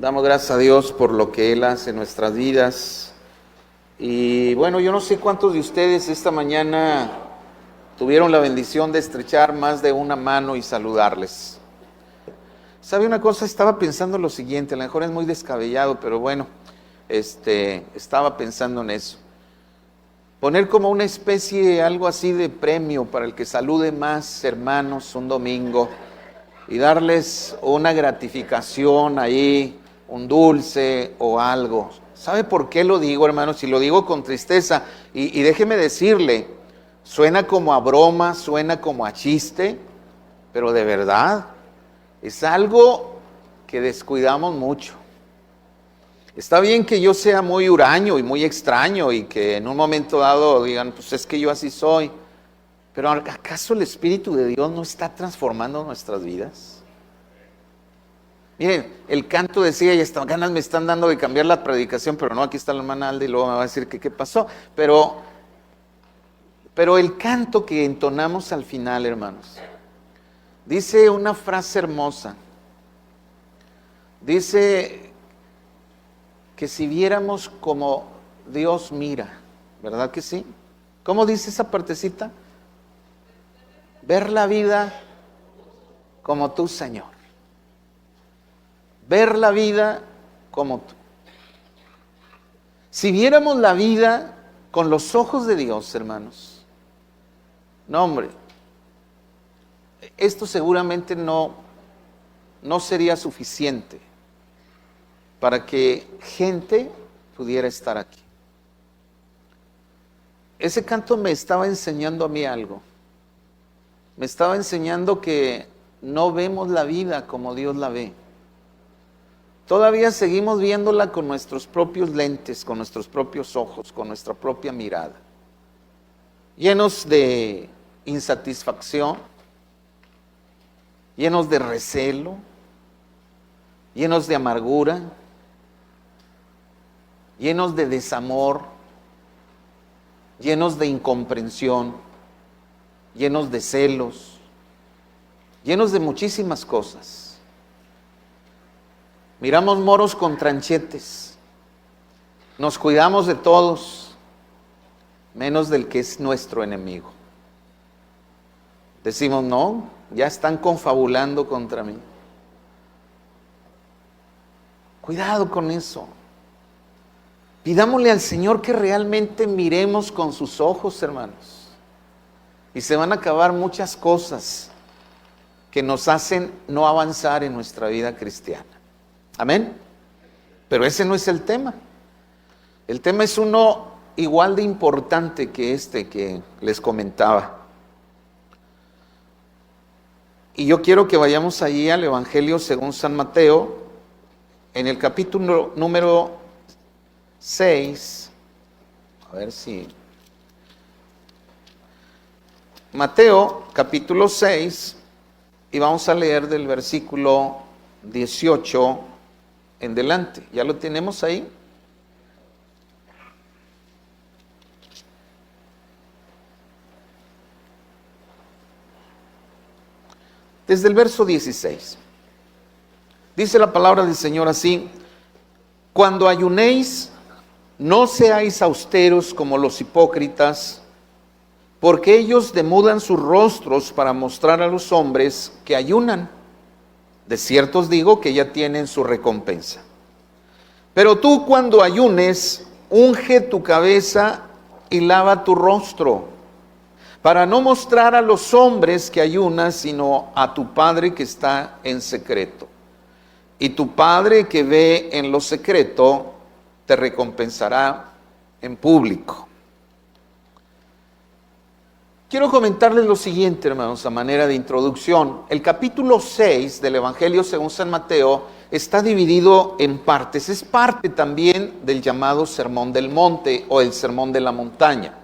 Damos gracias a Dios por lo que Él hace en nuestras vidas. Y bueno, yo no sé cuántos de ustedes esta mañana tuvieron la bendición de estrechar más de una mano y saludarles. ¿Sabe una cosa? Estaba pensando lo siguiente, a lo mejor es muy descabellado, pero bueno, estaba pensando en eso. Poner como una especie, algo así de premio para el que salude más hermanos un domingo y darles una gratificación ahí, un dulce o algo. ¿Sabe por qué lo digo, hermanos? Y lo digo con tristeza, y déjeme decirle, suena como a broma, suena como a chiste, pero de verdad, es algo que descuidamos mucho. Está bien que yo sea muy huraño y muy extraño y que en un momento dado digan, pues es que yo así soy, pero ¿acaso el Espíritu de Dios no está transformando nuestras vidas? Miren, el canto decía, y hasta ganas me están dando de cambiar la predicación, pero no, aquí está la hermana Alda y luego me va a decir que qué pasó. Pero el canto que entonamos al final, hermanos, dice una frase hermosa. Dice que si viéramos como Dios mira, ¿verdad que sí? ¿Cómo dice esa partecita? Ver la vida como tú, Señor. Ver la vida como tú. Si viéramos la vida con los ojos de Dios, hermanos, no, hombre, esto seguramente no sería suficiente para que gente pudiera estar aquí. Ese canto me estaba enseñando a mí algo. Me estaba enseñando que no vemos la vida como Dios la ve. Todavía seguimos viéndola con nuestros propios lentes, con nuestros propios ojos, con nuestra propia mirada. Llenos de insatisfacción, llenos de recelo, llenos de amargura, llenos de desamor, llenos de incomprensión, llenos de celos, llenos de muchísimas cosas. Miramos moros con tranchetes, nos cuidamos de todos, menos del que es nuestro enemigo. Decimos, no, ya están confabulando contra mí. Cuidado con eso. Pidámosle al Señor que realmente miremos con sus ojos, hermanos. Y se van a acabar muchas cosas que nos hacen no avanzar en nuestra vida cristiana. Amén. Pero ese no es el tema. El tema es uno igual de importante que este que les comentaba. Y yo quiero que vayamos allí al Evangelio según San Mateo, en el capítulo número 6. A ver si... Mateo, capítulo 6, y vamos a leer del versículo 18 en delante. ¿Ya lo tenemos ahí? Desde el verso 16. Dice la palabra del Señor así: cuando ayunéis, no seáis austeros como los hipócritas, porque ellos demudan sus rostros para mostrar a los hombres que ayunan. De cierto os digo que ya tienen su recompensa. Pero tú, cuando ayunes, unge tu cabeza y lava tu rostro, para no mostrar a los hombres que ayunas, sino a tu Padre que está en secreto. Y tu Padre que ve en lo secreto te recompensará en público. Quiero comentarles lo siguiente, hermanos, a manera de introducción. El capítulo 6 del Evangelio según San Mateo está dividido en partes. Es parte también del llamado Sermón del Monte o el Sermón de la Montaña.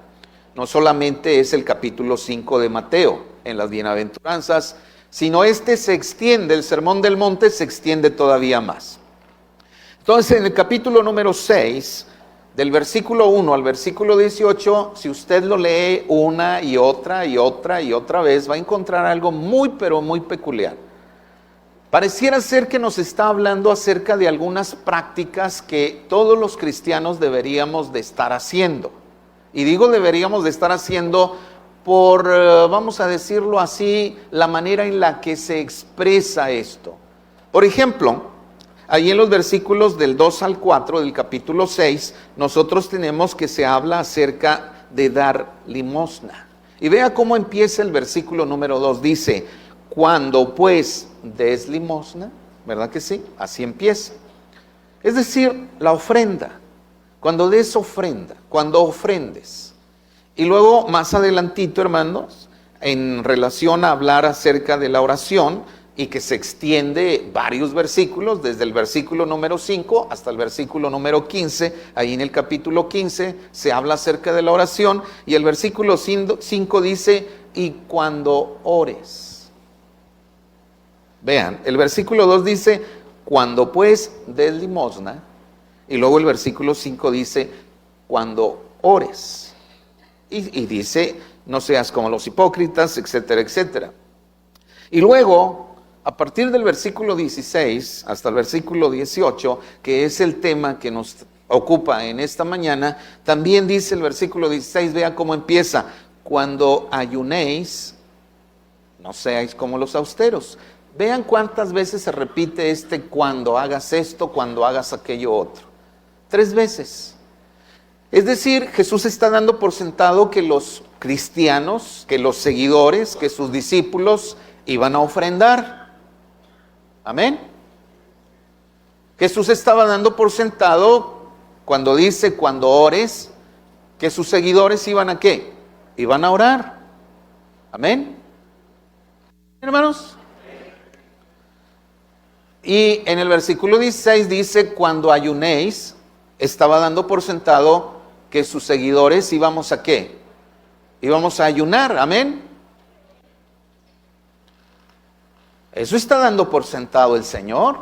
No solamente es el capítulo 5 de Mateo en las bienaventuranzas, sino se extiende, el Sermón del Monte se extiende todavía más. Entonces, en el capítulo número 6, del versículo 1 al versículo 18, si usted lo lee una y otra y otra y otra vez, va a encontrar algo muy, pero muy peculiar. Pareciera ser que nos está hablando acerca de algunas prácticas que todos los cristianos deberíamos de estar haciendo. Y digo deberíamos de estar haciendo por, vamos a decirlo así, la manera en la que se expresa esto. Por ejemplo, ahí en los versículos del 2 al 4 del capítulo 6, nosotros tenemos que se habla acerca de dar limosna. Y vea cómo empieza el versículo número 2, dice: cuando pues des limosna, ¿verdad que sí? Así empieza. Es decir, la ofrenda. Cuando des ofrenda, cuando ofrendes. Y luego más adelantito, hermanos, en relación a hablar acerca de la oración, y que se extiende varios versículos, desde el versículo número 5 hasta el versículo número 15, ahí en el capítulo 15 se habla acerca de la oración, y el versículo 5 dice: y cuando ores. Vean, el versículo 2 dice: cuando pues des limosna, y luego el versículo 5 dice: cuando ores. Y dice: no seas como los hipócritas, etcétera, etcétera. Y luego, a partir del versículo 16 hasta el versículo 18, que es el tema que nos ocupa en esta mañana, también dice el versículo 16, vea cómo empieza: cuando ayunéis, no seáis como los austeros. Vean cuántas veces se repite cuando hagas esto, cuando hagas aquello otro. 3 veces. Es decir, Jesús está dando por sentado que los cristianos, que los seguidores, que sus discípulos iban a ofrendar. Amén. Jesús estaba dando por sentado, cuando dice cuando ores, que sus seguidores iban a ¿qué? Iban a orar. Amén. Hermanos. Y en el versículo 16 dice: cuando ayunéis. Estaba dando por sentado que sus seguidores íbamos a ¿qué? Íbamos a ayunar. Amén. Eso está dando por sentado el Señor.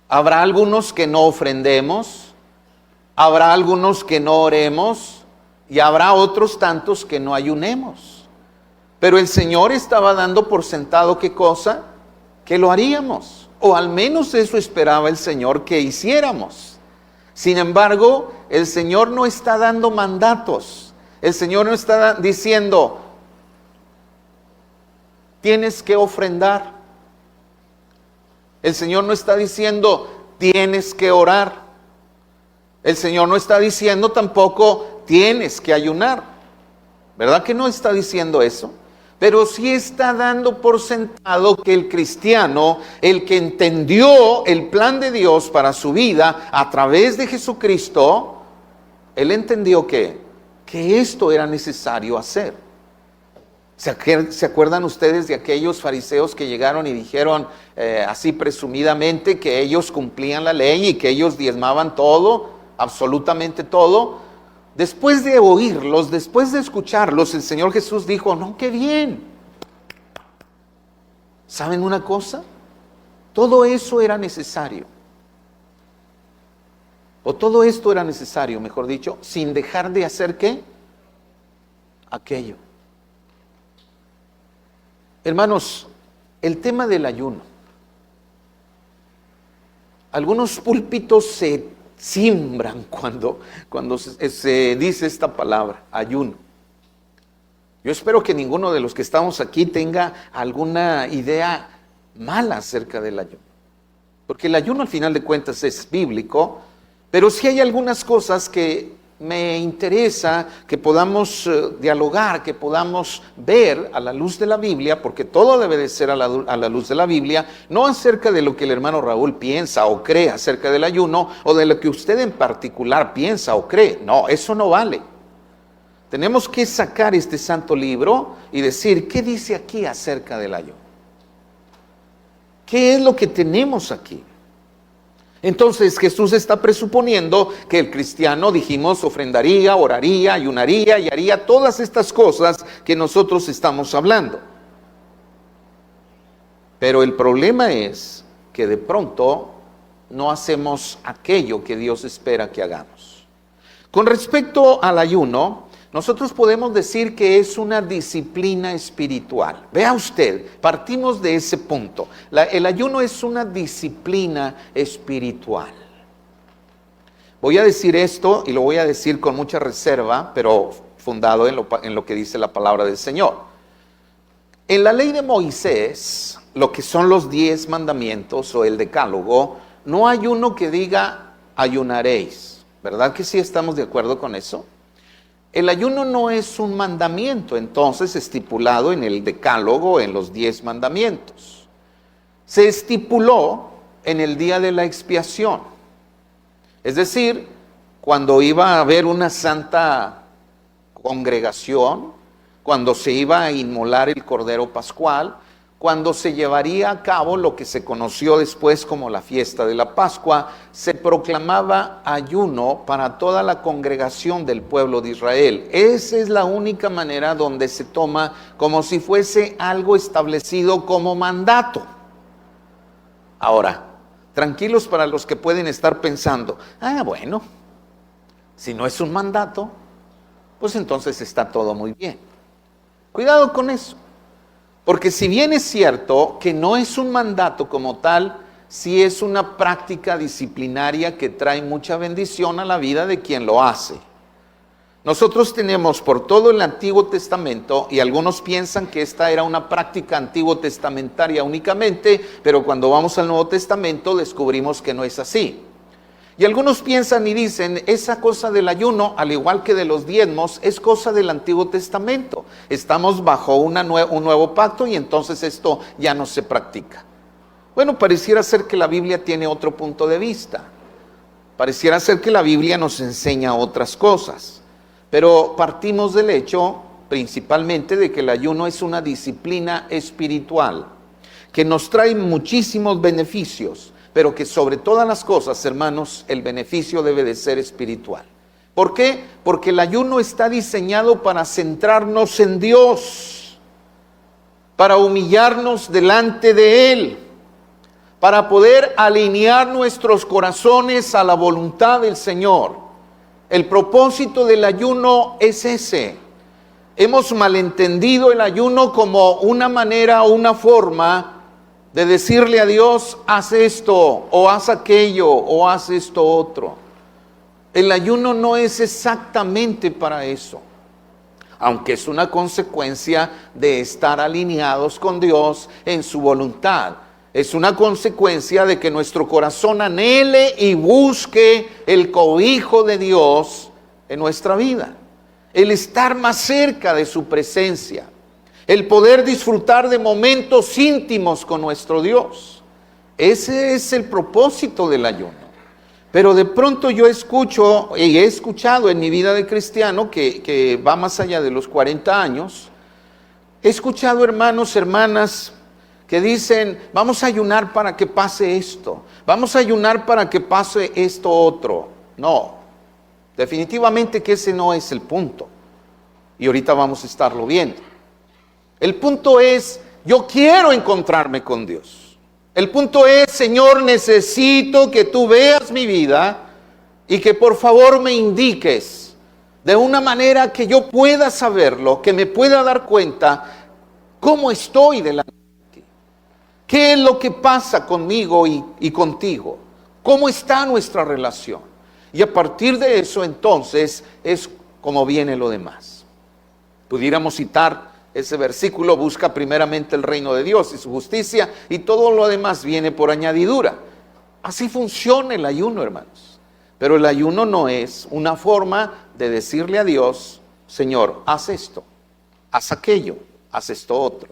Habrá algunos que no ofrendemos, habrá algunos que no oremos, y habrá otros tantos que no ayunemos. Pero el Señor estaba dando por sentado ¿qué cosa? Que lo haríamos, o al menos eso esperaba el Señor que hiciéramos. Sin embargo, el Señor no está dando mandatos. El Señor no está diciendo: tienes que ofrendar. El Señor no está diciendo: tienes que orar. El Señor no está diciendo tampoco: tienes que ayunar. ¿Verdad que no está diciendo eso? Pero sí está dando por sentado que el cristiano, el que entendió el plan de Dios para su vida a través de Jesucristo, él entendió que esto era necesario hacer. ¿Se acuerdan ustedes de aquellos fariseos que llegaron y dijeron así presumidamente que ellos cumplían la ley y que ellos diezmaban todo, absolutamente todo? Después de oírlos, después de escucharlos, el Señor Jesús dijo: no, qué bien. ¿Saben una cosa? Todo eso era necesario. O todo esto era necesario, mejor dicho, sin dejar de hacer ¿qué? Aquello. Hermanos, el tema del ayuno. Algunos púlpitos se simbran cuando se dice esta palabra, ayuno. Yo espero que ninguno de los que estamos aquí tenga alguna idea mala acerca del ayuno, porque el ayuno al final de cuentas es bíblico, pero sí hay algunas cosas que me interesa que podamos dialogar, que podamos ver a la luz de la Biblia, porque todo debe de ser a la luz de la Biblia, no acerca de lo que el hermano Raúl piensa o cree acerca del ayuno, o de lo que usted en particular piensa o cree. No, eso no vale. Tenemos que sacar este santo libro y decir: ¿qué dice aquí acerca del ayuno? ¿Qué es lo que tenemos aquí? Entonces Jesús está presuponiendo que el cristiano, dijimos, ofrendaría, oraría, ayunaría y haría todas estas cosas que nosotros estamos hablando. Pero el problema es que de pronto no hacemos aquello que Dios espera que hagamos. Con respecto al ayuno, nosotros podemos decir que es una disciplina espiritual. Vea usted, partimos de ese punto. El ayuno es una disciplina espiritual. Voy a decir esto y lo voy a decir con mucha reserva, pero fundado en lo que dice la palabra del Señor. En la ley de Moisés, lo que son los 10 mandamientos o el decálogo, no hay uno que diga ayunaréis. ¿Verdad que sí estamos de acuerdo con eso? El ayuno no es un mandamiento, entonces, estipulado en el decálogo, en los 10 mandamientos. Se estipuló en el día de la expiación. Es decir, cuando iba a haber una santa congregación, cuando se iba a inmolar el Cordero Pascual, cuando se llevaría a cabo lo que se conoció después como la fiesta de la Pascua, se proclamaba ayuno para toda la congregación del pueblo de Israel. Esa es la única manera donde se toma como si fuese algo establecido como mandato. Ahora, tranquilos para los que pueden estar pensando, bueno, si no es un mandato, pues entonces está todo muy bien. Cuidado con eso. Porque si bien es cierto que no es un mandato como tal, sí es una práctica disciplinaria que trae mucha bendición a la vida de quien lo hace. Nosotros tenemos por todo el Antiguo Testamento, y algunos piensan que esta era una práctica antiguo testamentaria únicamente, pero cuando vamos al Nuevo Testamento descubrimos que no es así. Y algunos piensan y dicen, esa cosa del ayuno, al igual que de los diezmos, es cosa del Antiguo Testamento. Estamos bajo un nuevo pacto y entonces esto ya no se practica. Bueno, pareciera ser que la Biblia tiene otro punto de vista. Pareciera ser que la Biblia nos enseña otras cosas. Pero partimos del hecho, principalmente, de que el ayuno es una disciplina espiritual, que nos trae muchísimos beneficios, pero que sobre todas las cosas, hermanos, el beneficio debe de ser espiritual. ¿Por qué? Porque el ayuno está diseñado para centrarnos en Dios, para humillarnos delante de Él, para poder alinear nuestros corazones a la voluntad del Señor. El propósito del ayuno es ese. Hemos malentendido el ayuno como una manera o una forma de decirle a Dios, haz esto, o haz aquello, o haz esto otro. El ayuno no es exactamente para eso, aunque es una consecuencia de estar alineados con Dios en su voluntad. Es una consecuencia de que nuestro corazón anhele y busque el cobijo de Dios en nuestra vida. El estar más cerca de su presencia. El poder disfrutar de momentos íntimos con nuestro Dios. Ese es el propósito del ayuno. Pero de pronto yo escucho, y he escuchado en mi vida de cristiano, que va más allá de los 40 años, he escuchado hermanos, hermanas, que dicen, vamos a ayunar para que pase esto, vamos a ayunar para que pase esto otro. No, definitivamente que ese no es el punto. Y ahorita vamos a estarlo viendo. El punto es, yo quiero encontrarme con Dios. El punto es, Señor, necesito que tú veas mi vida y que por favor me indiques de una manera que yo pueda saberlo, que me pueda dar cuenta cómo estoy delante de ti. ¿Qué es lo que pasa conmigo y contigo? ¿Cómo está nuestra relación? Y a partir de eso entonces es como viene lo demás. Pudiéramos citar ese versículo, busca primeramente el reino de Dios y su justicia y todo lo demás viene por añadidura. Así funciona el ayuno, hermanos. Pero el ayuno no es una forma de decirle a Dios, Señor, haz esto, haz aquello, haz esto otro.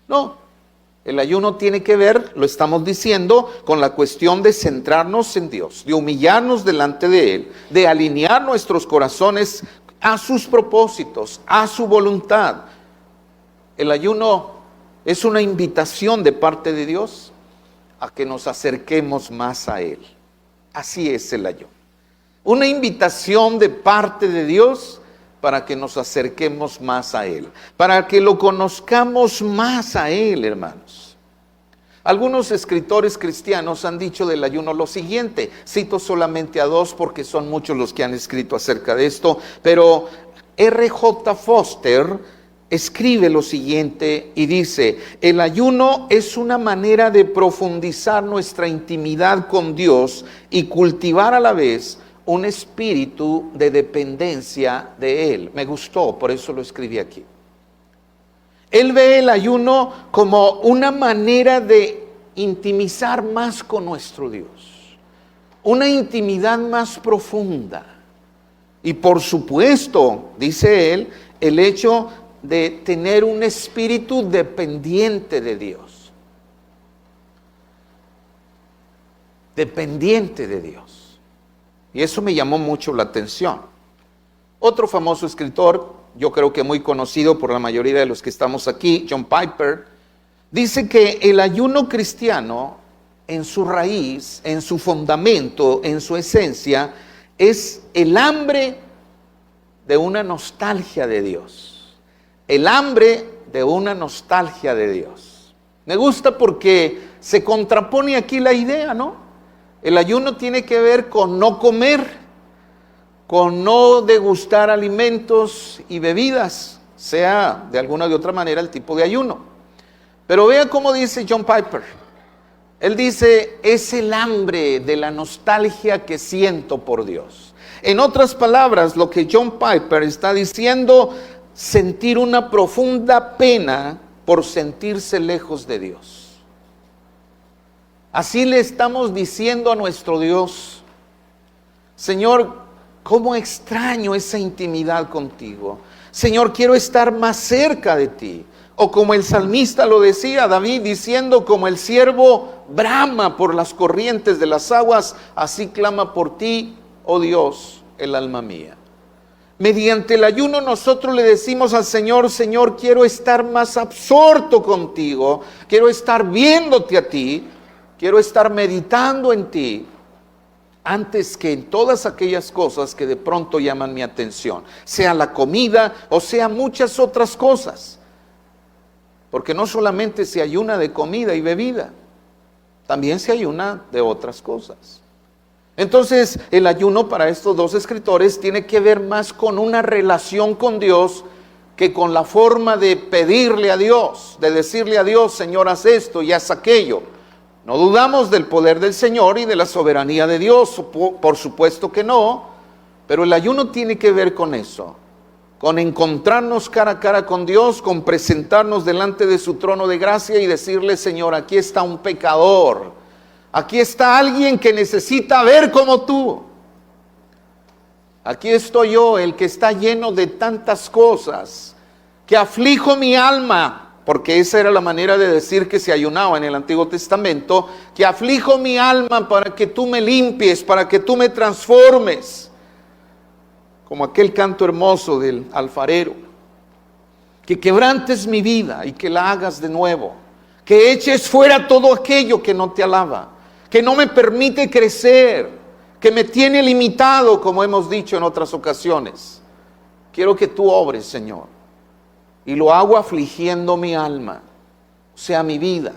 No, el ayuno tiene que ver, lo estamos diciendo, con la cuestión de centrarnos en Dios, de humillarnos delante de Él, de alinear nuestros corazones a sus propósitos, a su voluntad. El ayuno es una invitación de parte de Dios a que nos acerquemos más a Él. Así es el ayuno. Una invitación de parte de Dios para que nos acerquemos más a Él. Para que lo conozcamos más a Él, hermanos. Algunos escritores cristianos han dicho del ayuno lo siguiente. Cito solamente a dos porque son muchos los que han escrito acerca de esto. Pero R.J. Foster escribe lo siguiente y dice: el ayuno es una manera de profundizar nuestra intimidad con Dios y cultivar a la vez un espíritu de dependencia de Él. Me gustó, por eso lo escribí aquí. Él ve el ayuno como una manera de intimizar más con nuestro Dios, una intimidad más profunda. Y por supuesto, dice él, el hecho de tener un espíritu dependiente de Dios. Dependiente de Dios. Y eso me llamó mucho la atención. Otro famoso escritor, yo creo que muy conocido por la mayoría de los que estamos aquí, John Piper, dice que el ayuno cristiano, en su raíz, en su fundamento, en su esencia, es el hambre de una nostalgia de Dios. El hambre de una nostalgia de Dios. Me gusta porque se contrapone aquí la idea, ¿no? El ayuno tiene que ver con no comer, con no degustar alimentos y bebidas, sea de alguna u otra manera el tipo de ayuno. Pero vea cómo dice John Piper. Él dice, es el hambre de la nostalgia que siento por Dios. En otras palabras, lo que John Piper está diciendo, sentir una profunda pena por sentirse lejos de Dios. Así le estamos diciendo a nuestro Dios: Señor, cómo extraño esa intimidad contigo. Señor, quiero estar más cerca de ti. O como el salmista lo decía, David, diciendo: como el ciervo brama por las corrientes de las aguas, así clama por ti, oh Dios, el alma mía. Mediante el ayuno nosotros le decimos al Señor: Señor, quiero estar más absorto contigo, quiero estar viéndote a ti, quiero estar meditando en ti, antes que en todas aquellas cosas que de pronto llaman mi atención, sea la comida o sea muchas otras cosas. Porque no solamente se ayuna de comida y bebida, también se ayuna de otras cosas. Entonces, el ayuno para estos dos escritores tiene que ver más con una relación con Dios que con la forma de pedirle a Dios, de decirle a Dios: Señor, haz esto y haz aquello. No dudamos del poder del Señor y de la soberanía de Dios, por supuesto que no, pero el ayuno tiene que ver con eso. Con encontrarnos cara a cara con Dios, con presentarnos delante de su trono de gracia y decirle: Señor, aquí está un pecador, aquí está alguien que necesita ver como tú. Aquí estoy yo, el que está lleno de tantas cosas, que aflijo mi alma, porque esa era la manera de decir que se ayunaba en el Antiguo Testamento, que aflijo mi alma para que tú me limpies, para que tú me transformes. Como aquel canto hermoso del alfarero: que quebrantes mi vida y que la hagas de nuevo, que eches fuera todo aquello que no te alaba, que no me permite crecer, que me tiene limitado, como hemos dicho en otras ocasiones. Quiero que tú obres, Señor, y lo hago afligiendo mi alma, o sea, mi vida,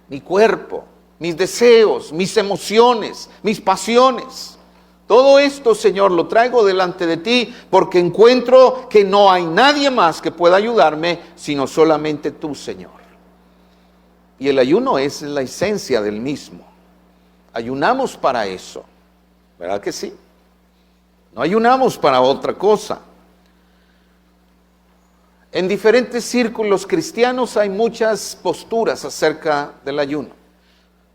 mi cuerpo, mis deseos, mis emociones, mis pasiones. Todo esto, Señor, lo traigo delante de ti porque encuentro que no hay nadie más que pueda ayudarme sino solamente tú, Señor. Y el ayuno es la esencia del mismo. Ayunamos para eso, ¿verdad que sí? No ayunamos para otra cosa. En diferentes círculos cristianos hay muchas posturas acerca del ayuno.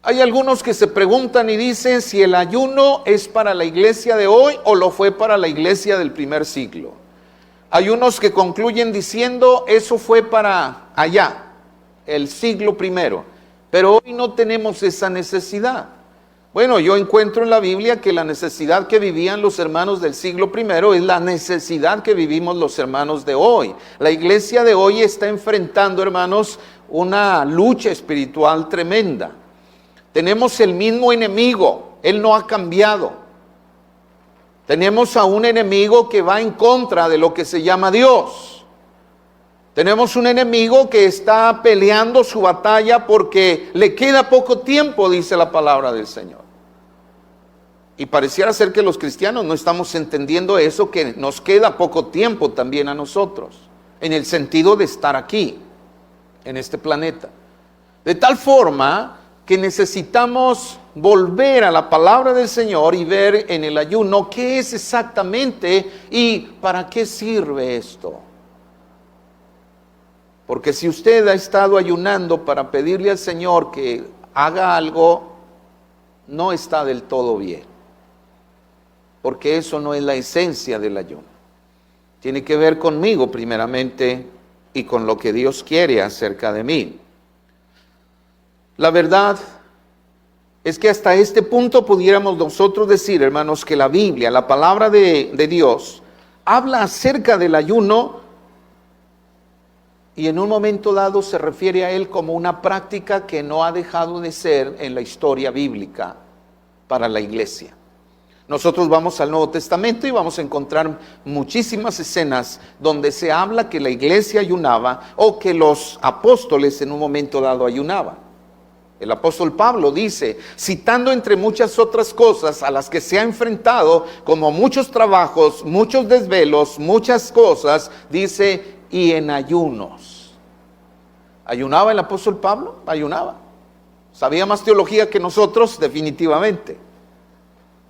Hay algunos que se preguntan y dicen si el ayuno es para la iglesia de hoy o lo fue para la iglesia del primer siglo. Hay unos que concluyen diciendo eso fue para allá, el siglo primero, pero hoy no tenemos esa necesidad. Bueno, yo encuentro en la Biblia que la necesidad que vivían los hermanos del siglo primero es la necesidad que vivimos los hermanos de hoy. La iglesia de hoy está enfrentando, hermanos, una lucha espiritual tremenda. Tenemos el mismo enemigo, él no ha cambiado. Tenemos a un enemigo que va en contra de lo que se llama Dios. Tenemos un enemigo que está peleando su batalla porque le queda poco tiempo, dice la palabra del Señor. Y pareciera ser que los cristianos no estamos entendiendo eso, que nos queda poco tiempo también a nosotros, en el sentido de estar aquí, en este planeta. De tal forma que necesitamos volver a la palabra del Señor y ver en el ayuno qué es exactamente y para qué sirve esto. Porque si usted ha estado ayunando para pedirle al Señor que haga algo, no está del todo bien. Porque eso no es la esencia del ayuno. Tiene que ver conmigo primeramente y con lo que Dios quiere acerca de mí. La verdad es que hasta este punto pudiéramos nosotros decir, hermanos, que la Biblia, la palabra de Dios, habla acerca del ayuno y en un momento dado se refiere a él como una práctica que no ha dejado de ser en la historia bíblica para la iglesia. Nosotros vamos al Nuevo Testamento y vamos a encontrar muchísimas escenas donde se habla que la iglesia ayunaba o que los apóstoles en un momento dado ayunaban. El apóstol Pablo dice, citando entre muchas otras cosas a las que se ha enfrentado, como muchos trabajos, muchos desvelos, muchas cosas, dice, y en ayunos. ¿Ayunaba el apóstol Pablo? Ayunaba. ¿Sabía más teología que nosotros? Definitivamente.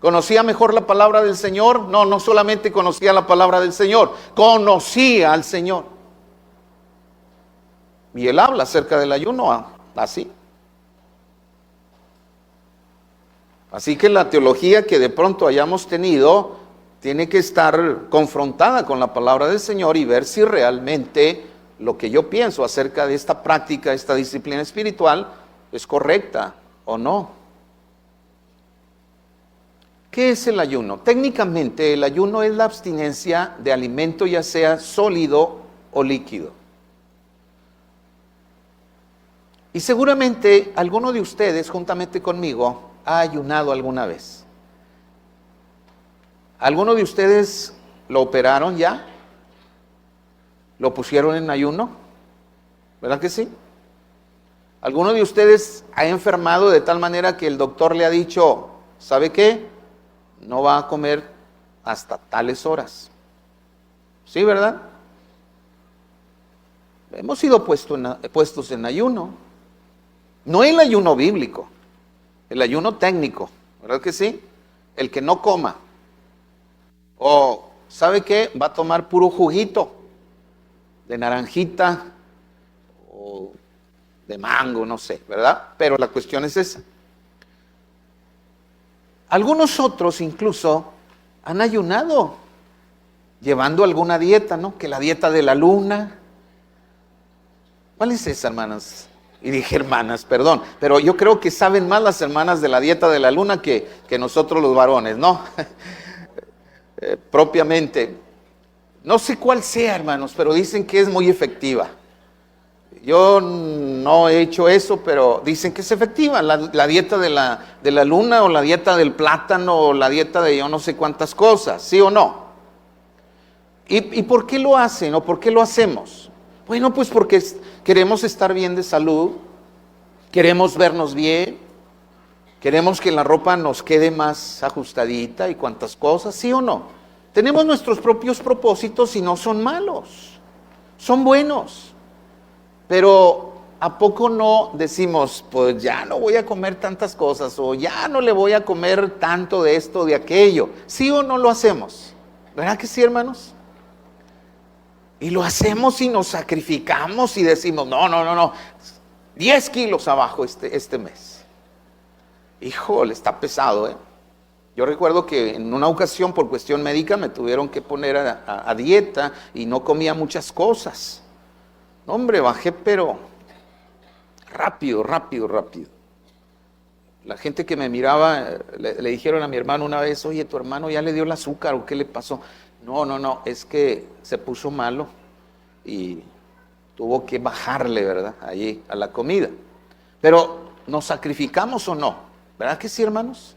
¿Conocía mejor la palabra del Señor? No, no solamente conocía la palabra del Señor, conocía al Señor. Y él habla acerca del ayuno así. Así que la teología que de pronto hayamos tenido tiene que estar confrontada con la palabra del Señor y ver si realmente lo que yo pienso acerca de esta práctica, esta disciplina espiritual, es correcta o no. ¿Qué es el ayuno? Técnicamente el ayuno es la abstinencia de alimento, ya sea sólido o líquido. Y seguramente alguno de ustedes, juntamente conmigo, ha ayunado alguna vez. ¿Alguno de ustedes lo operaron ya? ¿Lo pusieron en ayuno? ¿Verdad que sí? ¿Alguno de ustedes ha enfermado de tal manera que el doctor le ha dicho, ¿sabe qué? No va a comer hasta tales horas? ¿Sí, verdad? Hemos sido puestos en ayuno. No el ayuno bíblico, el ayuno técnico, ¿verdad que sí? El que no coma. O, ¿sabe qué? Va a tomar puro juguito de naranjita o de mango, no sé, ¿verdad? Pero la cuestión es esa. Algunos otros incluso han ayunado llevando alguna dieta, ¿no? Que la dieta de la luna. ¿Cuál es esa, hermanas? Y dije hermanas, perdón, pero yo creo que saben más las hermanas de la dieta de la luna que nosotros los varones, ¿no? Propiamente. No sé cuál sea, hermanos, pero dicen que es muy efectiva. Yo no he hecho eso, pero dicen que es efectiva. La dieta de la luna o la dieta del plátano o la dieta de yo no sé cuántas cosas, ¿sí o no? ¿Y por qué lo hacen o por qué lo hacemos? Bueno, pues porque queremos estar bien de salud, queremos vernos bien, queremos que la ropa nos quede más ajustadita y cuantas cosas, ¿sí o no? Tenemos nuestros propios propósitos y no son malos, son buenos. Pero ¿a poco no decimos, pues ya no voy a comer tantas cosas o ya no le voy a comer tanto de esto, de aquello? ¿Sí o no lo hacemos? ¿Verdad que sí, hermanos? Y lo hacemos y nos sacrificamos y decimos, no, 10 kilos abajo este mes. Híjole, está pesado, ¿eh? Yo recuerdo que en una ocasión por cuestión médica me tuvieron que poner a dieta y no comía muchas cosas. No, hombre, bajé, pero rápido. La gente que me miraba, le dijeron a mi hermano una vez, oye, tu hermano ya le dio el azúcar, ¿o qué le pasó? No, es que se puso malo y tuvo que bajarle, ¿verdad? Allí a la comida. Pero, ¿nos sacrificamos o no? ¿Verdad que sí, hermanos?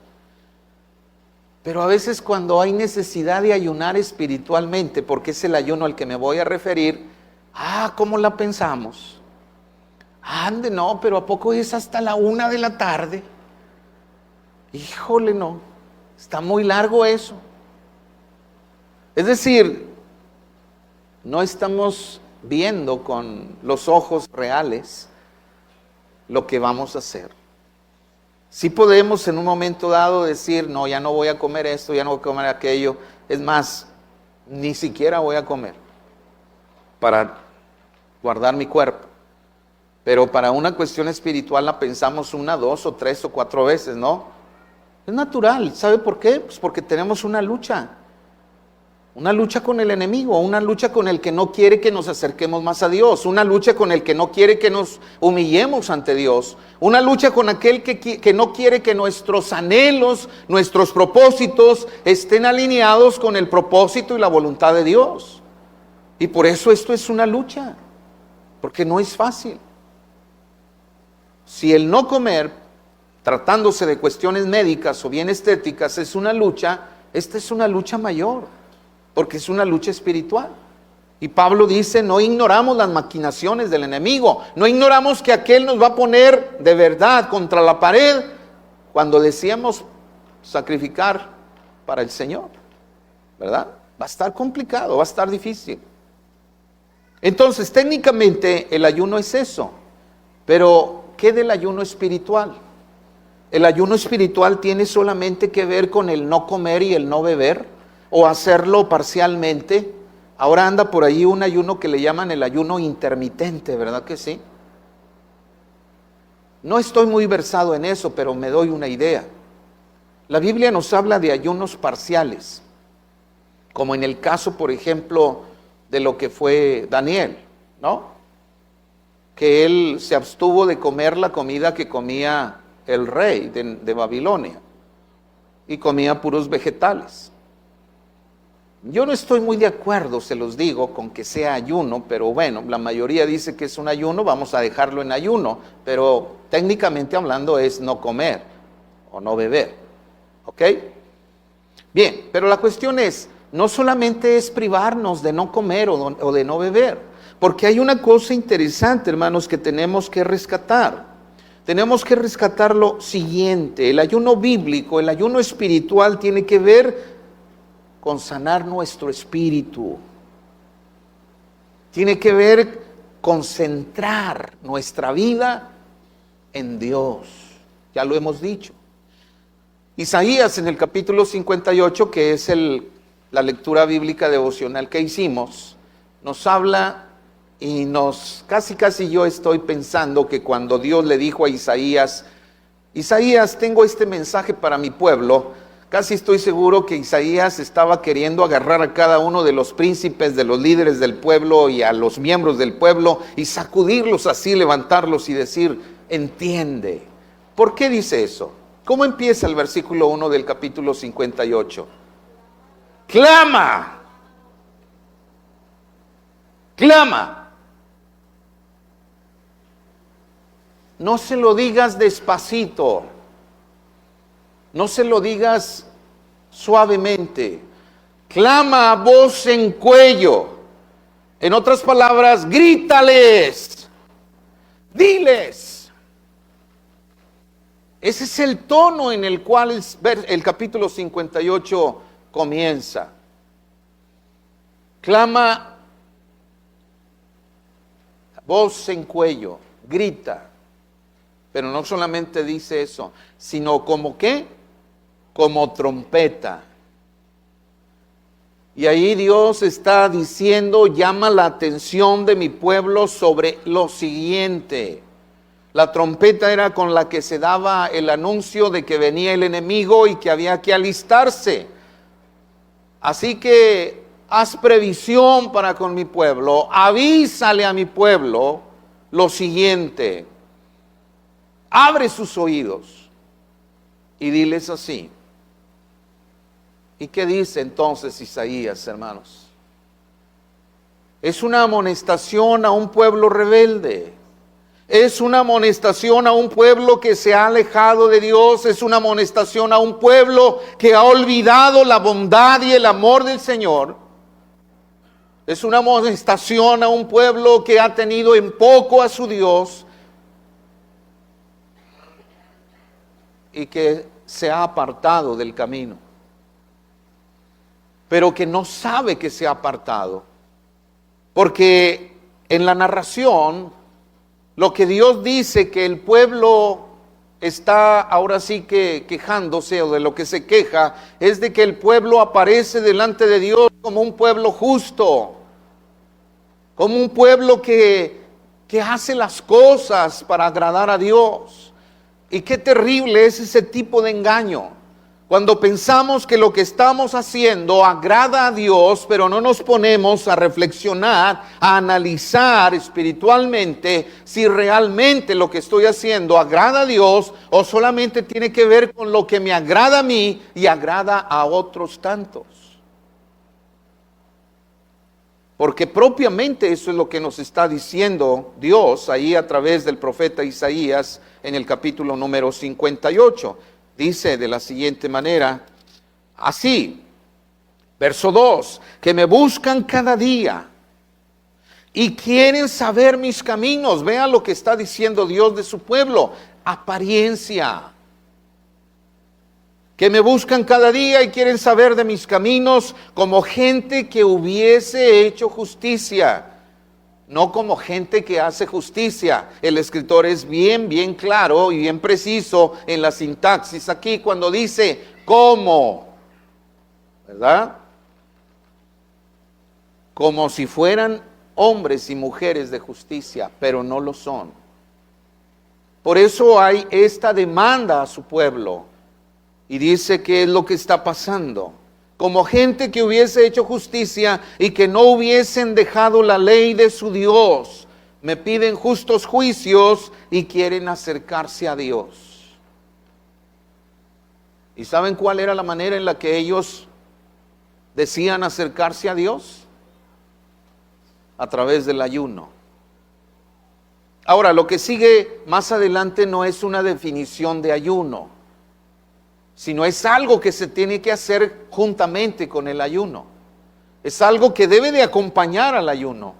Pero a veces cuando hay necesidad de ayunar espiritualmente, porque es el ayuno al que me voy a referir, ¿cómo la pensamos? Ande, no, pero ¿a poco es hasta la 1 de la tarde? Híjole, no. Está muy largo eso. Es decir, no estamos viendo con los ojos reales lo que vamos a hacer. Sí podemos en un momento dado decir, no, ya no voy a comer esto, ya no voy a comer aquello. Es más, ni siquiera voy a comer para guardar mi cuerpo. Pero para una cuestión espiritual la pensamos 1, 2 o 3 o 4 veces, ¿no? Es natural. ¿Sabe por qué? Pues porque tenemos una lucha. Una lucha con el enemigo, una lucha con el que no quiere que nos acerquemos más a Dios, una lucha con el que no quiere que nos humillemos ante Dios, una lucha con aquel que no quiere que nuestros anhelos, nuestros propósitos estén alineados con el propósito y la voluntad de Dios. Y por eso esto es una lucha, porque no es fácil. Si el no comer, tratándose de cuestiones médicas o bien estéticas, es una lucha, esta es una lucha mayor. Porque es una lucha espiritual. Y Pablo dice, no ignoramos las maquinaciones del enemigo, no ignoramos que aquel nos va a poner de verdad contra la pared cuando decíamos sacrificar para el Señor, ¿verdad? Va a estar complicado, va a estar difícil. Entonces, técnicamente el ayuno es eso, pero ¿qué del ayuno espiritual? El ayuno espiritual tiene solamente que ver con el no comer y el no beber, o hacerlo parcialmente. Ahora anda por ahí un ayuno que le llaman el ayuno intermitente, ¿verdad que sí? No estoy muy versado en eso, pero me doy una idea. La Biblia nos habla de ayunos parciales, como en el caso, por ejemplo, de lo que fue Daniel, ¿no? Que él se abstuvo de comer la comida que comía el rey de Babilonia y comía puros vegetales. Yo no estoy muy de acuerdo, se los digo, con que sea ayuno, pero bueno, la mayoría dice que es un ayuno, vamos a dejarlo en ayuno, pero técnicamente hablando es no comer o no beber, ¿ok? Bien, pero la cuestión es, no solamente es privarnos de no comer o de no beber, porque hay una cosa interesante, hermanos, que tenemos que rescatar. Tenemos que rescatar lo siguiente: el ayuno bíblico, el ayuno espiritual tiene que ver con sanar nuestro espíritu. Tiene que ver con centrar nuestra vida en Dios. Ya lo hemos dicho. Isaías en el capítulo 58, que es la lectura bíblica devocional que hicimos, nos habla y casi yo estoy pensando que cuando Dios le dijo a Isaías, tengo este mensaje para mi pueblo, casi estoy seguro que Isaías estaba queriendo agarrar a cada uno de los príncipes, de los líderes del pueblo y a los miembros del pueblo y sacudirlos así, levantarlos y decir, entiende. ¿Por qué dice eso? ¿Cómo empieza el versículo 1 del capítulo 58? Clama. Clama. No se lo digas despacito. No se lo digas suavemente. Clama a voz en cuello. En otras palabras, grítales. Diles. Ese es el tono en el cual el capítulo 58 comienza. Clama a voz en cuello. Grita. Pero no solamente dice eso, sino como ¿qué? Como trompeta. Y ahí Dios está diciendo, llama la atención de mi pueblo sobre lo siguiente. La trompeta era con la que se daba el anuncio de que venía el enemigo y que había que alistarse. Así que haz previsión para con mi pueblo, avísale a mi pueblo lo siguiente. Abre sus oídos y diles así. ¿Y qué dice entonces Isaías, hermanos? Es una amonestación a un pueblo rebelde. Es una amonestación a un pueblo que se ha alejado de Dios. Es una amonestación a un pueblo que ha olvidado la bondad y el amor del Señor. Es una amonestación a un pueblo que ha tenido en poco a su Dios y que se ha apartado del camino. pero que no sabe que se ha apartado. Porque en la narración, lo que Dios dice que el pueblo está ahora sí que quejándose, o de lo que se queja, es de que el pueblo aparece delante de Dios como un pueblo justo, como un pueblo que hace las cosas para agradar a Dios. Y qué terrible es ese tipo de engaño, cuando pensamos que lo que estamos haciendo agrada a Dios, pero no nos ponemos a reflexionar, a analizar espiritualmente si realmente lo que estoy haciendo agrada a Dios o solamente tiene que ver con lo que me agrada a mí y agrada a otros tantos. Porque propiamente eso es lo que nos está diciendo Dios ahí a través del profeta Isaías en el capítulo número 58. Dice de la siguiente manera, así, verso 2, que me buscan cada día y quieren saber mis caminos. Vean lo que está diciendo Dios de su pueblo, apariencia. Que me buscan cada día y quieren saber de mis caminos como gente que hubiese hecho justicia. No como gente que hace justicia. El escritor es bien claro y bien preciso en la sintaxis aquí cuando dice ¿cómo? ¿Verdad? Como si fueran hombres y mujeres de justicia, pero no lo son. Por eso hay esta demanda a su pueblo. Y dice qué es lo que está pasando. Como gente que hubiese hecho justicia y que no hubiesen dejado la ley de su Dios. Me piden justos juicios y quieren acercarse a Dios. ¿Y saben cuál era la manera en la que ellos decían acercarse a Dios? A través del ayuno. Ahora, lo que sigue más adelante no es una definición de ayuno, sino es algo que se tiene que hacer juntamente con el ayuno. Es algo que debe de acompañar al ayuno,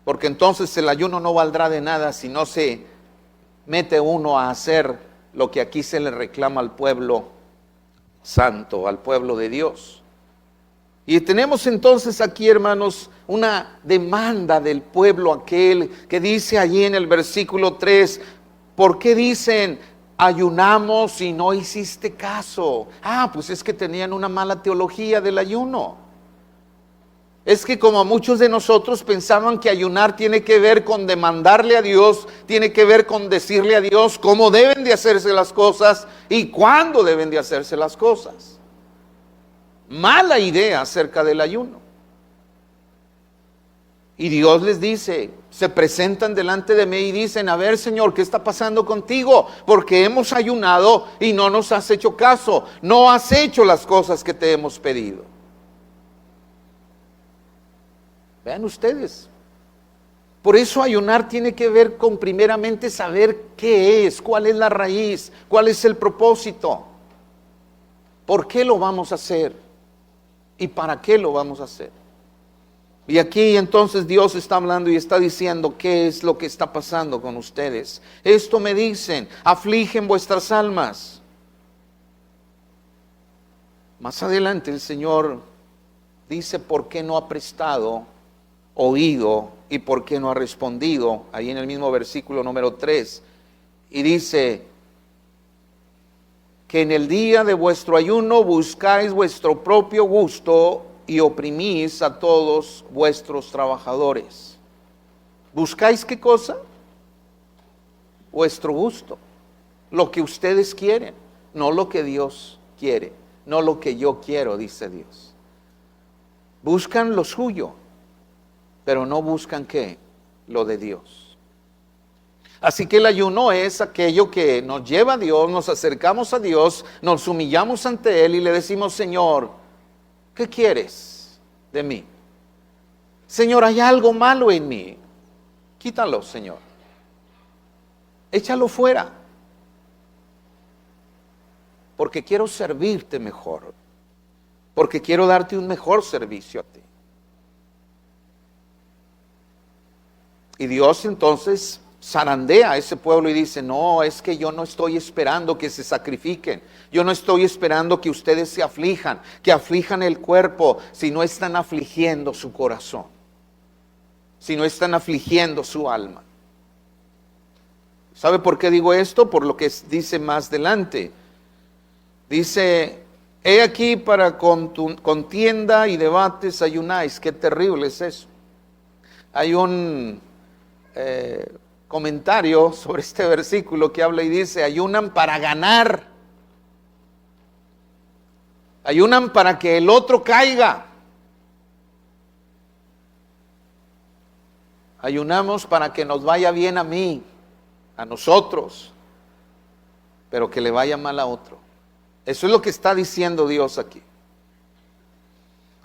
porque entonces el ayuno no valdrá de nada si no se mete uno a hacer lo que aquí se le reclama al pueblo santo, al pueblo de Dios. Y tenemos entonces aquí, hermanos, una demanda del pueblo aquel que dice allí en el versículo 3, ¿por qué dicen ayunamos y no hiciste caso? Pues es que tenían una mala teología del ayuno. Es que como muchos de nosotros pensaban que ayunar tiene que ver con demandarle a Dios, tiene que ver con decirle a Dios cómo deben de hacerse las cosas y cuándo deben de hacerse las cosas. Mala idea acerca del ayuno. Y Dios les dice, se presentan delante de mí y dicen, a ver Señor, ¿qué está pasando contigo? Porque hemos ayunado y no nos has hecho caso, no has hecho las cosas que te hemos pedido. Vean ustedes, por eso ayunar tiene que ver con primeramente saber qué es, cuál es la raíz, cuál es el propósito, por qué lo vamos a hacer y para qué lo vamos a hacer. Y aquí entonces Dios está hablando y está diciendo qué es lo que está pasando con ustedes. Esto me dicen, afligen vuestras almas. Más adelante el Señor dice por qué no ha prestado oído y por qué no ha respondido, ahí en el mismo versículo número 3. Y dice que en el día de vuestro ayuno buscáis vuestro propio gusto y oprimís a todos vuestros trabajadores. ¿Buscáis qué cosa? Vuestro gusto, lo que ustedes quieren, no lo que Dios quiere, no lo que yo quiero, dice Dios. Buscan lo suyo, pero no buscan ¿qué? Lo de Dios. Así que el ayuno es aquello que nos lleva a Dios, nos acercamos a Dios, nos humillamos ante Él y le decimos, Señor, ¿qué quieres de mí? Señor, hay algo malo en mí. Quítalo, Señor. Échalo fuera. Porque quiero servirte mejor. Porque quiero darte un mejor servicio a ti. Y Dios entonces zarandea a ese pueblo y dice, no, es que yo no estoy esperando que se sacrifiquen, yo no estoy esperando que ustedes se aflijan, que aflijan el cuerpo, si no están afligiendo su corazón, si no están afligiendo su alma. ¿Sabe por qué digo esto? Por lo que dice más adelante. Dice, he aquí para contienda y debates ayunáis. Qué terrible es eso. Hay un comentario sobre este versículo que habla y dice, ayunan para ganar. Ayunan para que el otro caiga. Ayunamos para que nos vaya bien a mí, a nosotros, pero que le vaya mal a otro. Eso es lo que está diciendo Dios aquí.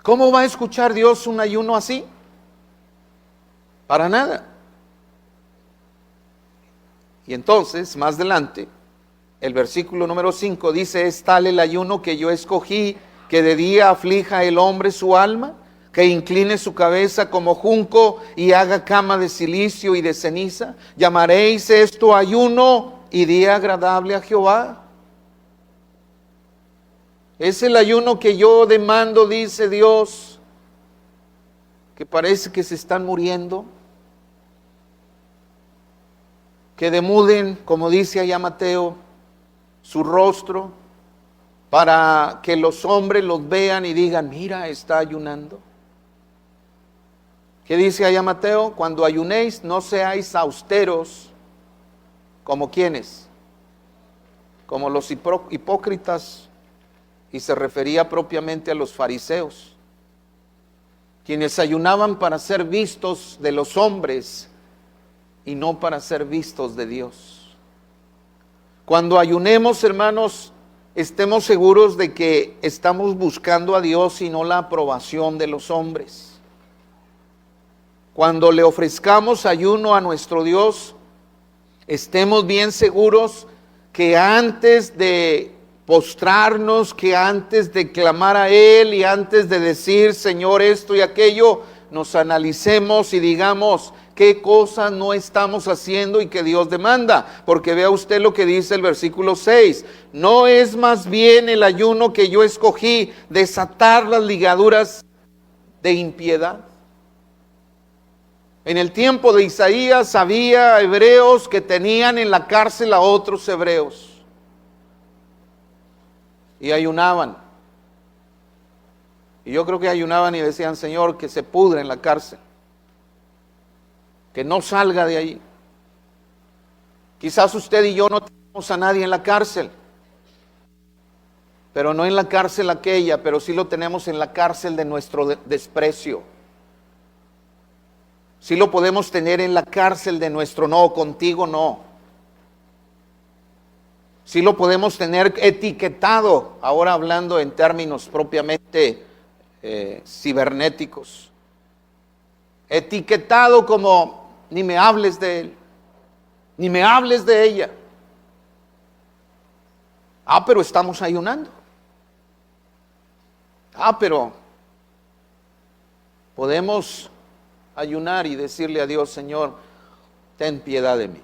¿Cómo va a escuchar Dios un ayuno así? Para nada. Y entonces, más adelante, el versículo número 5 dice, es tal el ayuno que yo escogí, que de día aflija el hombre su alma, que incline su cabeza como junco y haga cama de silicio y de ceniza. ¿Llamaréis esto ayuno y día agradable a Jehová? Es el ayuno que yo demando, dice Dios, que parece que se están muriendo, que demuden, como dice allá Mateo, su rostro, para que los hombres los vean y digan, mira, está ayunando. ¿Qué dice allá Mateo? Cuando ayunéis, no seáis austeros, como quienes, como los hipócritas, y se refería propiamente a los fariseos, quienes ayunaban para ser vistos de los hombres y no para ser vistos de Dios. Cuando ayunemos, hermanos, estemos seguros de que estamos buscando a Dios y no la aprobación de los hombres. Cuando le ofrezcamos ayuno a nuestro Dios, estemos bien seguros que antes de postrarnos, que antes de clamar a Él y antes de decir, Señor, esto y aquello, nos analicemos y digamos qué cosas no estamos haciendo y que Dios demanda. Porque vea usted lo que dice el versículo 6. ¿No es más bien el ayuno que yo escogí desatar las ligaduras de impiedad? En el tiempo de Isaías había hebreos que tenían en la cárcel a otros hebreos. Y ayunaban. Y yo creo que ayunaban y decían, Señor, que se pudre en la cárcel, que no salga de ahí. Quizás usted y yo no tenemos a nadie en la cárcel, pero no en la cárcel aquella, pero sí lo tenemos en la cárcel de nuestro desprecio. Sí lo podemos tener en la cárcel de nuestro no, contigo no. Sí lo podemos tener etiquetado, ahora hablando en términos propiamente cibernéticos. Etiquetado como, ni me hables de él, ni me hables de ella. Ah, pero estamos ayunando. Ah, pero podemos ayunar y decirle a Dios, Señor, ten piedad de mí.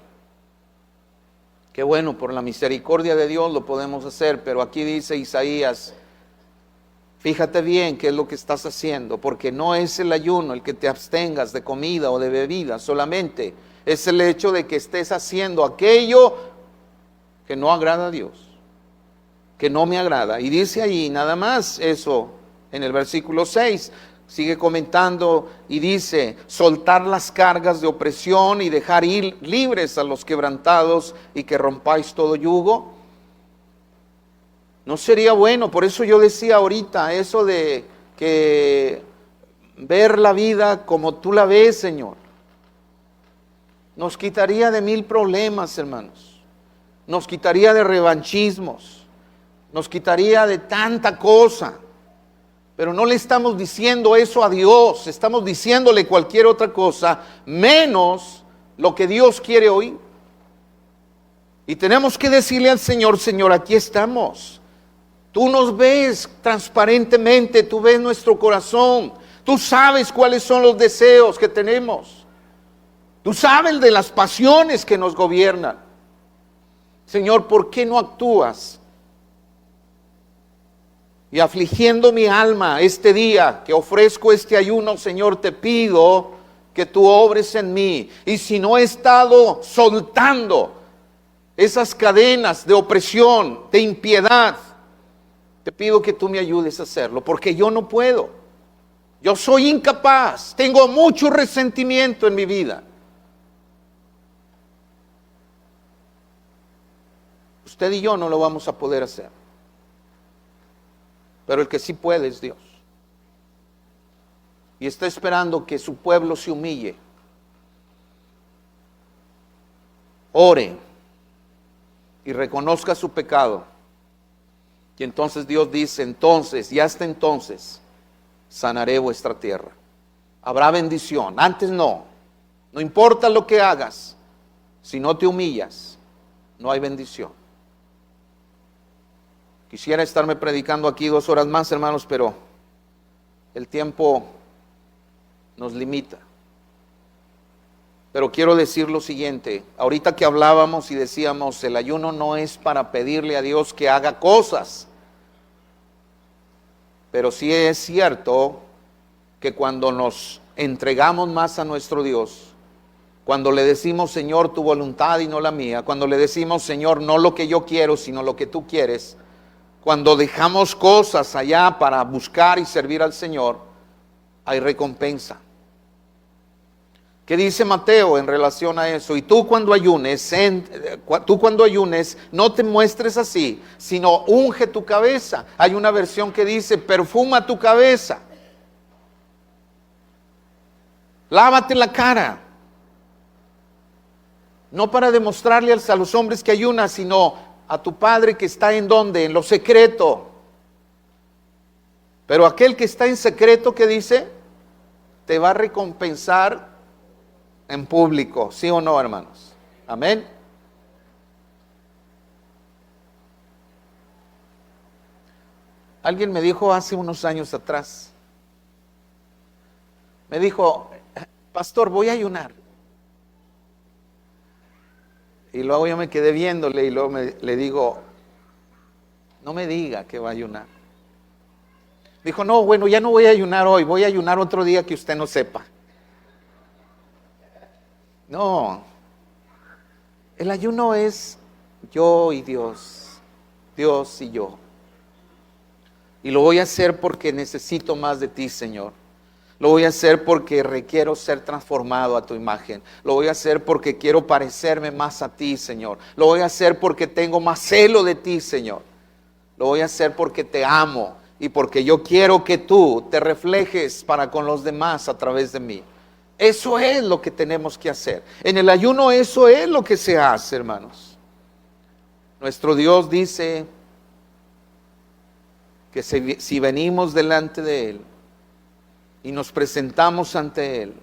Qué bueno, por la misericordia de Dios lo podemos hacer, pero aquí dice Isaías, fíjate bien qué es lo que estás haciendo, porque no es el ayuno el que te abstengas de comida o de bebida solamente, es el hecho de que estés haciendo aquello que no agrada a Dios, que no me agrada. Y dice ahí nada más eso en el versículo 6, sigue comentando y dice, soltar las cargas de opresión y dejar ir libres a los quebrantados y que rompáis todo yugo. No sería bueno, por eso yo decía ahorita eso de que ver la vida como tú la ves, Señor, nos quitaría de 1000 problemas, hermanos, nos quitaría de revanchismos, nos quitaría de tanta cosa. Pero no le estamos diciendo eso a Dios, estamos diciéndole cualquier otra cosa, menos lo que Dios quiere oír. Y tenemos que decirle al Señor, Señor, aquí estamos. Tú nos ves transparentemente, tú ves nuestro corazón, tú sabes cuáles son los deseos que tenemos. Tú sabes de las pasiones que nos gobiernan. Señor, ¿por qué no actúas? Y afligiendo mi alma este día que ofrezco este ayuno, Señor, te pido que tú obres en mí. Y si no he estado soltando esas cadenas de opresión, de impiedad, te pido que tú me ayudes a hacerlo, porque yo no puedo. Yo soy incapaz, tengo mucho resentimiento en mi vida. Usted y yo no lo vamos a poder hacer. Pero el que sí puede es Dios. Y está esperando que su pueblo se humille, ore y reconozca su pecado. Y entonces Dios dice, entonces, y hasta entonces, sanaré vuestra tierra. Habrá bendición. Antes no. No importa lo que hagas, si no te humillas, no hay bendición. Quisiera estarme predicando aquí 2 horas más, hermanos, pero el tiempo nos limita. Pero quiero decir lo siguiente, ahorita que hablábamos y decíamos, el ayuno no es para pedirle a Dios que haga cosas, pero sí es cierto que cuando nos entregamos más a nuestro Dios, cuando le decimos, Señor, tu voluntad y no la mía, cuando le decimos, Señor, no lo que yo quiero, sino lo que tú quieres, cuando dejamos cosas allá para buscar y servir al Señor, hay recompensa. ¿Qué dice Mateo en relación a eso? Y tú cuando ayunes, no te muestres así, sino unge tu cabeza. Hay una versión que dice, perfuma tu cabeza. Lávate la cara. No para demostrarle a los hombres que ayunas, sino a tu Padre que está en donde, en lo secreto. Pero aquel que está en secreto, ¿qué dice? Te va a recompensar en público, ¿sí o no, hermanos? Amén. Alguien me dijo hace unos años atrás, me dijo, pastor, voy a ayunar. Y luego yo me quedé viéndole y luego le digo, no me diga que va a ayunar. Dijo, no, bueno, ya no voy a ayunar hoy, voy a ayunar otro día que usted no sepa. No, el ayuno es yo y Dios, Dios y yo. Y lo voy a hacer porque necesito más de ti, Señor. Lo voy a hacer porque requiero ser transformado a tu imagen. Lo voy a hacer porque quiero parecerme más a ti, Señor. Lo voy a hacer porque tengo más celo de ti, Señor. Lo voy a hacer porque te amo y porque yo quiero que tú te reflejes para con los demás a través de mí. Eso es lo que tenemos que hacer. En el ayuno eso es lo que se hace, hermanos. Nuestro Dios dice que si venimos delante de Él y nos presentamos ante Él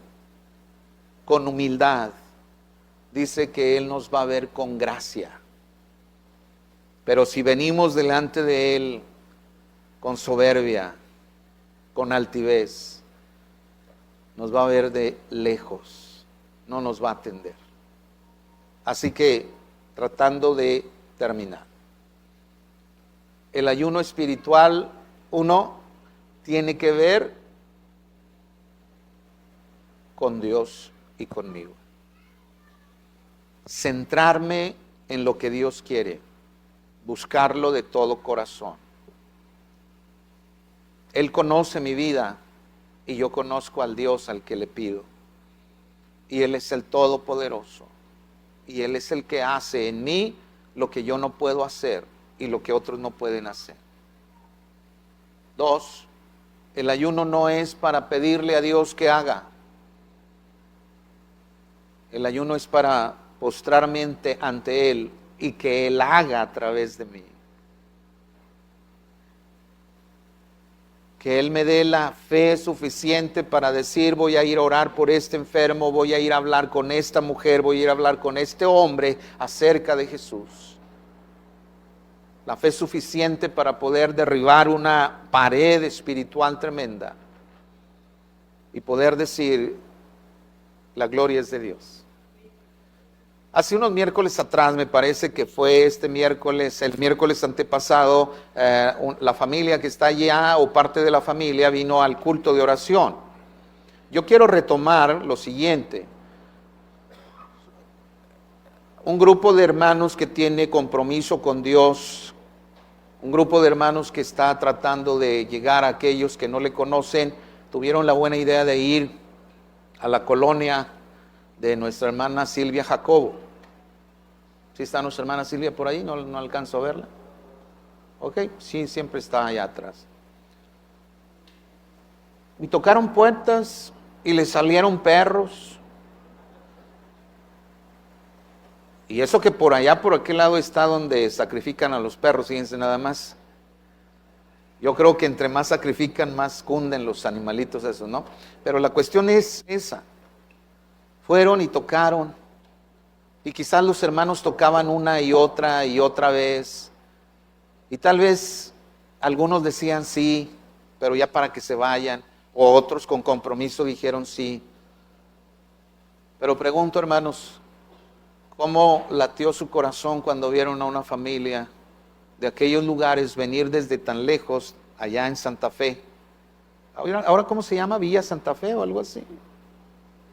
con humildad, dice que Él nos va a ver con gracia. Pero si venimos delante de Él con soberbia, con altivez, nos va a ver de lejos, no nos va a atender. Así que, tratando de terminar, el ayuno espiritual, uno, tiene que ver con Dios y conmigo. Centrarme en lo que Dios quiere, buscarlo de todo corazón. Él conoce mi vida y yo conozco al Dios al que le pido. Y Él es el Todopoderoso. Y Él es el que hace en mí lo que yo no puedo hacer y lo que otros no pueden hacer. 2, el ayuno no es para pedirle a Dios que haga. El ayuno es para postrarme ante Él y que Él haga a través de mí. Que Él me dé la fe suficiente para decir, voy a ir a orar por este enfermo, voy a ir a hablar con esta mujer, voy a ir a hablar con este hombre acerca de Jesús. La fe suficiente para poder derribar una pared espiritual tremenda y poder decir, la gloria es de Dios. Hace unos miércoles atrás, me parece que fue este miércoles, el miércoles antepasado, la familia que está allá o parte de la familia vino al culto de oración. Yo quiero retomar lo siguiente. Un grupo de hermanos que tiene compromiso con Dios, un grupo de hermanos que está tratando de llegar a aquellos que no le conocen, tuvieron la buena idea de ir a la colonia de nuestra hermana Silvia Jacobo. ¿Sí está nuestra hermana Silvia por ahí? No alcanzo a verla. Ok, sí, siempre está allá atrás. Y tocaron puertas y le salieron perros. Y eso que por allá, por aquel lado está donde sacrifican a los perros, fíjense nada más. Yo creo que entre más sacrifican, más cunden los animalitos esos, ¿no? Pero la cuestión es esa. Fueron y tocaron. Y quizás los hermanos tocaban una y otra vez. Y tal vez algunos decían sí, pero ya para que se vayan. O otros con compromiso dijeron sí. Pero pregunto, hermanos, ¿cómo latió su corazón cuando vieron a una familia de aquellos lugares venir desde tan lejos, allá en Santa Fe? Ahora, ¿cómo se llama? ¿Villa Santa Fe o algo así?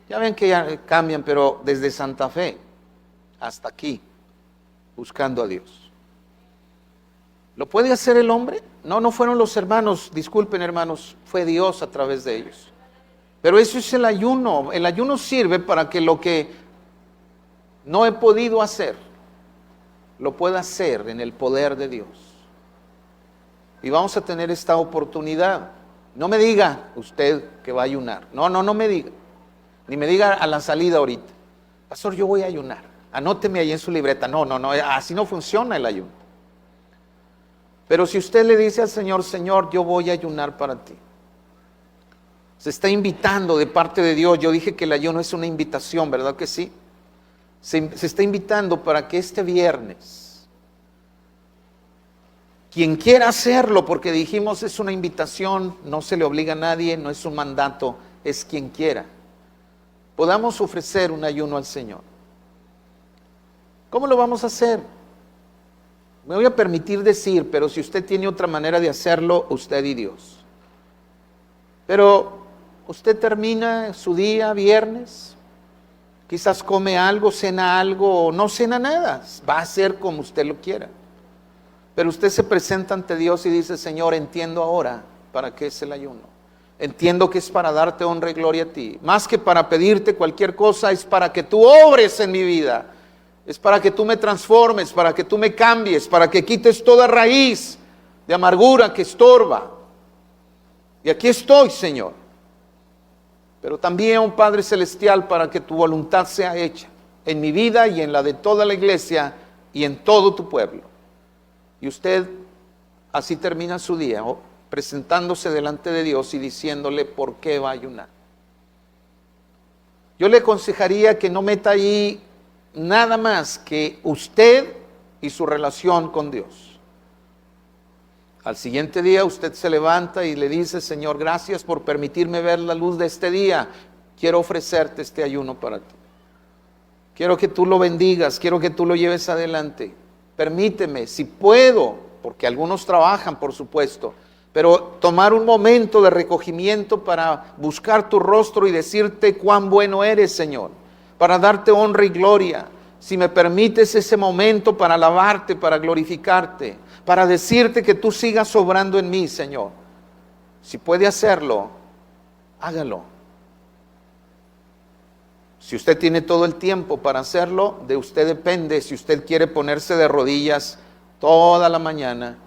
Ya ven que ya cambian, pero desde Santa Fe hasta aquí, buscando a Dios. ¿Lo puede hacer el hombre? No fueron los hermanos, disculpen hermanos, fue Dios a través de ellos. Pero eso es el ayuno. El ayuno sirve para que lo que no he podido hacer, lo pueda hacer en el poder de Dios. Y vamos a tener esta oportunidad. No me diga usted que va a ayunar. No me diga. Ni me diga a la salida ahorita. Pastor, yo voy a ayunar. Anóteme ahí en su libreta. No, así no funciona el ayuno. Pero si usted le dice al Señor, Señor, yo voy a ayunar para ti. Se está invitando de parte de Dios. Yo dije que el ayuno es una invitación, ¿verdad que sí? Se está invitando para que este viernes, quien quiera hacerlo, porque dijimos es una invitación, no se le obliga a nadie, no es un mandato, es quien quiera, podamos ofrecer un ayuno al Señor. ¿Cómo lo vamos a hacer? Me voy a permitir decir, pero si usted tiene otra manera de hacerlo, usted y Dios. Pero usted termina su día viernes, quizás come algo, cena algo, o no cena nada, va a ser como usted lo quiera. Pero usted se presenta ante Dios y dice, Señor, entiendo ahora para qué es el ayuno. Entiendo que es para darte honra y gloria a ti. Más que para pedirte cualquier cosa, es para que tú obres en mi vida. Es para que tú me transformes, para que tú me cambies, para que quites toda raíz de amargura que estorba. Y aquí estoy, Señor. Pero también, Padre Celestial, para que tu voluntad sea hecha en mi vida y en la de toda la iglesia y en todo tu pueblo. Y usted así termina su día, presentándose delante de Dios y diciéndole por qué va a ayunar. Yo le aconsejaría que no meta ahí nada más que usted y su relación con Dios. Al siguiente día usted se levanta y le dice, Señor, gracias por permitirme ver la luz de este día. Quiero ofrecerte este ayuno para ti. Quiero que tú lo bendigas, quiero que tú lo lleves adelante. Permíteme, si puedo, porque algunos trabajan, por supuesto, pero tomar un momento de recogimiento para buscar tu rostro y decirte cuán bueno eres, Señor, para darte honra y gloria. Si me permites ese momento para alabarte, para glorificarte, para decirte que tú sigas obrando en mí, Señor. Si puede hacerlo, hágalo. Si usted tiene todo el tiempo para hacerlo, de usted depende. Si usted quiere ponerse de rodillas toda la mañana,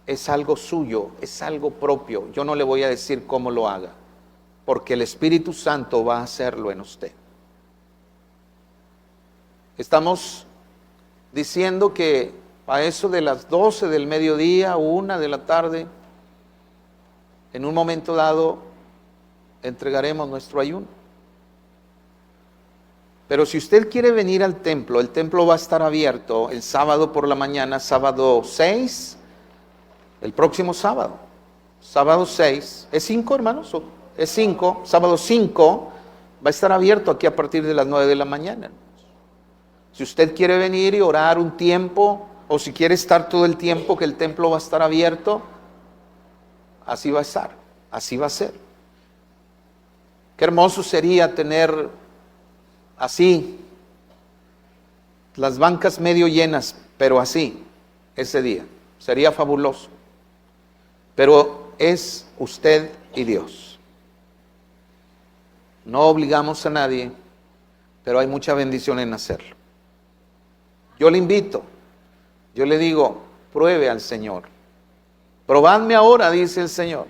es algo suyo, es algo propio. Yo no le voy a decir cómo lo haga, porque el Espíritu Santo va a hacerlo en usted. Estamos diciendo que a eso de las 12 del mediodía o 1 de la tarde, en un momento dado, entregaremos nuestro ayuno. Pero si usted quiere venir al templo, el templo va a estar abierto el sábado por la mañana, sábado 6, el próximo sábado, sábado 6, ¿es 5 hermanos? Es 5, sábado 5, va a estar abierto aquí a partir de las 9 de la mañana. Si usted quiere venir y orar un tiempo, o si quiere estar todo el tiempo que el templo va a estar abierto, así va a estar, así va a ser. Qué hermoso sería tener así las bancas medio llenas, pero así, ese día. Sería fabuloso. Pero es usted y Dios. No obligamos a nadie, pero hay mucha bendición en hacerlo. Yo le invito, yo le digo, pruebe al Señor. Probadme ahora, dice el Señor.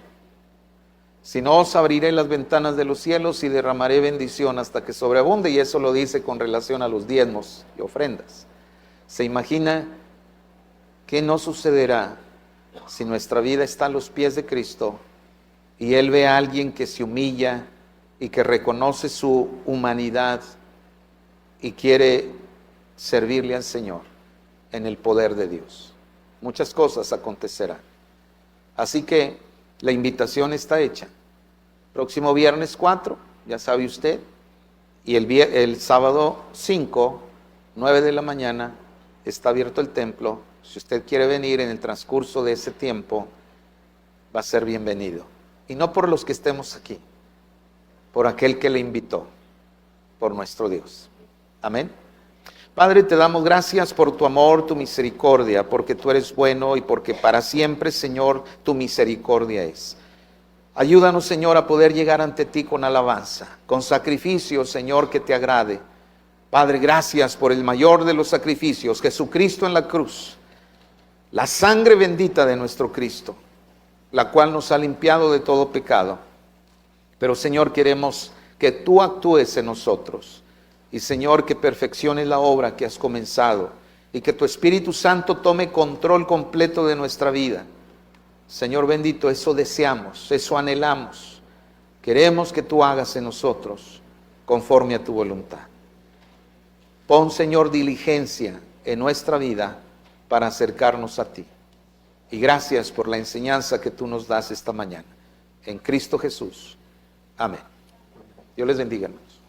Si no, os abriré las ventanas de los cielos y derramaré bendición hasta que sobreabunde. Y eso lo dice con relación a los diezmos y ofrendas. ¿Se imagina qué no sucederá si nuestra vida está a los pies de Cristo y Él ve a alguien que se humilla y que reconoce su humanidad y quiere servirle al Señor en el poder de Dios? Muchas cosas acontecerán. Así que la invitación está hecha. Próximo viernes 4, ya sabe usted, y el sábado 5, 9 de la mañana, está abierto el templo. Si usted quiere venir en el transcurso de ese tiempo, va a ser bienvenido. Y no por los que estemos aquí, por aquel que le invitó, por nuestro Dios. Amén. Padre, te damos gracias por tu amor, tu misericordia, porque tú eres bueno y porque para siempre, Señor, tu misericordia es. Ayúdanos, Señor, a poder llegar ante ti con alabanza, con sacrificio, Señor, que te agrade. Padre, gracias por el mayor de los sacrificios, Jesucristo en la cruz, la sangre bendita de nuestro Cristo, la cual nos ha limpiado de todo pecado. Pero, Señor, queremos que tú actúes en nosotros. Y, Señor, que perfecciones la obra que has comenzado y que tu Espíritu Santo tome control completo de nuestra vida. Señor bendito, eso deseamos, eso anhelamos. Queremos que tú hagas en nosotros conforme a tu voluntad. Pon, Señor, diligencia en nuestra vida para acercarnos a ti. Y gracias por la enseñanza que tú nos das esta mañana. En Cristo Jesús. Amén. Dios les bendiga, hermanos.